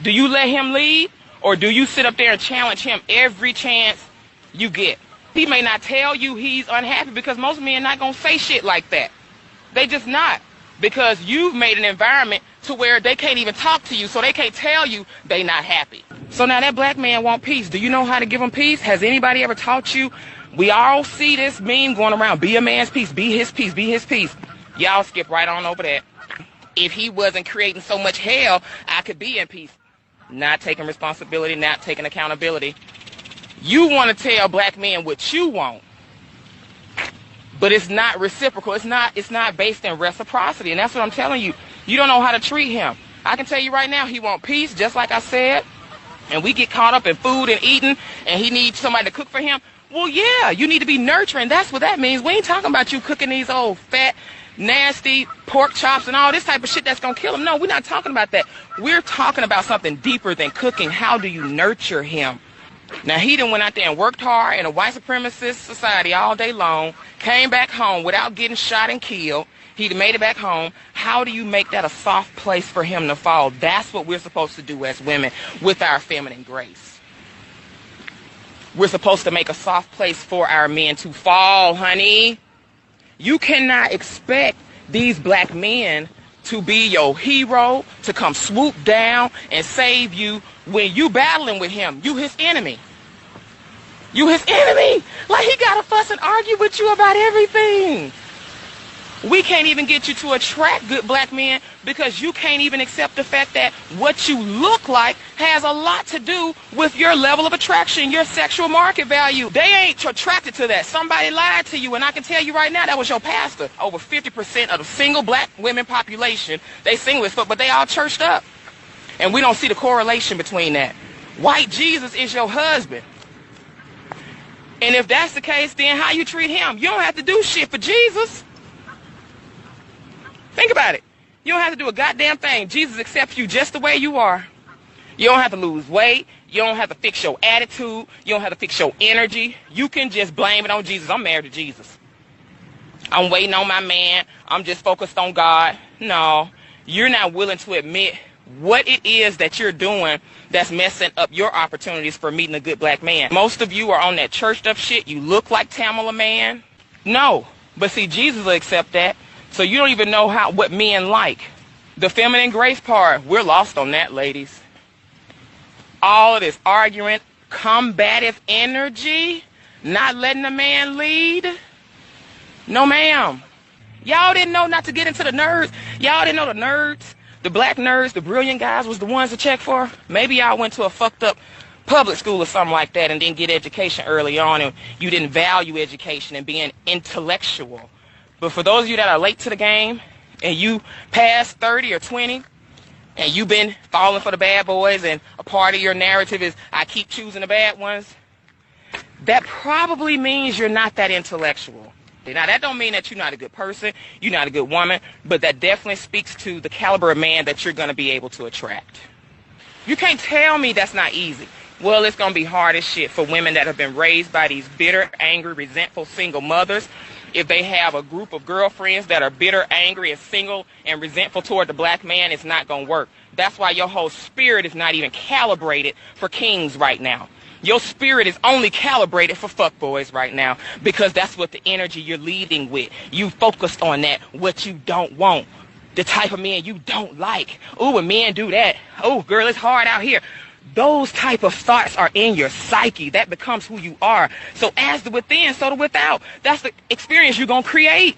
Do you let him lead, or do you sit up there and challenge him every chance you get? He may not tell you he's unhappy, because most men not going to say shit like that. They just not. Because you've made an environment to where they can't even talk to you, so they can't tell you they not happy. So now that black man want peace. Do you know how to give him peace? Has anybody ever taught you? We all see this meme going around, be a man's peace, be his peace, be his peace. Y'all skip right on over that. If he wasn't creating so much hell, I could be in peace. Not taking responsibility, not taking accountability. You want to tell black men what you want, but it's not reciprocal. It's not based in reciprocity, and that's what I'm telling you. You don't know how to treat him. I can tell you right now, he want peace, just like I said, and we get caught up in food and eating, and he needs somebody to cook for him. Well, yeah, you need to be nurturing. That's what that means. We ain't talking about you cooking these old fat, nasty pork chops and all this type of shit that's going to kill him. No, we're not talking about that. We're talking about something deeper than cooking. How do you nurture him? Now, he done went out there and worked hard in a white supremacist society all day long, came back home without getting shot and killed. He made it back home. How do you make that a soft place for him to fall? That's what we're supposed to do as women with our feminine grace. We're supposed to make a soft place for our men to fall, honey. You cannot expect these black men to be your hero, to come swoop down and save you when you battling with him. You his enemy. You his enemy. Like, he got to fuss and argue with you about everything. We can't even get you to attract good black men because you can't even accept the fact that what you look like has a lot to do with your level of attraction, your sexual market value. They ain't attracted to that. Somebody lied to you, and I can tell you right now, that was your pastor. Over 50% of the single black women population, they single as fuck, but they all churched up. And we don't see the correlation between that. White Jesus is your husband. And if that's the case, then how you treat him? You don't have to do shit for Jesus. Think about it. You don't have to do a goddamn thing. Jesus accepts you just the way you are. You don't have to lose weight. You don't have to fix your attitude. You don't have to fix your energy. You can just blame it on Jesus. I'm married to Jesus. I'm waiting on my man. I'm just focused on God. No, you're not willing to admit what it is that you're doing that's messing up your opportunities for meeting a good black man. Most of you are on that churched up shit. You look like Tamala man. No, but see, Jesus will accept that. So you don't even know what men like. The feminine grace part, we're lost on that, ladies. All of this arguing, combative energy, not letting a man lead. No, ma'am. Y'all didn't know not to get into the nerds. Y'all didn't know the nerds, the black nerds, the brilliant guys was the ones to check for. Maybe y'all went to a fucked up public school or something like that and didn't get education early on, and you didn't value education and being intellectual. But for those of you that are late to the game and you past 30 or 20 and you've been falling for the bad boys and a part of your narrative is I keep choosing the bad ones, that probably means you're not that intellectual. Now, that don't mean that you're not a good person, you're not a good woman, but that definitely speaks to the caliber of man that you're going to be able to attract. You can't tell me that's not easy. Well, it's going to be hard as shit for women that have been raised by these bitter, angry, resentful single mothers. If they have a group of girlfriends that are bitter, angry, and single and resentful toward the black man, it's not going to work. That's why your whole spirit is not even calibrated for kings right now. Your spirit is only calibrated for fuckboys right now because that's what the energy you're leading with. You focused on that, what you don't want, the type of men you don't like. Ooh, when men do that, oh, girl, it's hard out here. Those type of thoughts are in your psyche. That becomes who you are. So as the within, so the without. That's the experience you're going to create.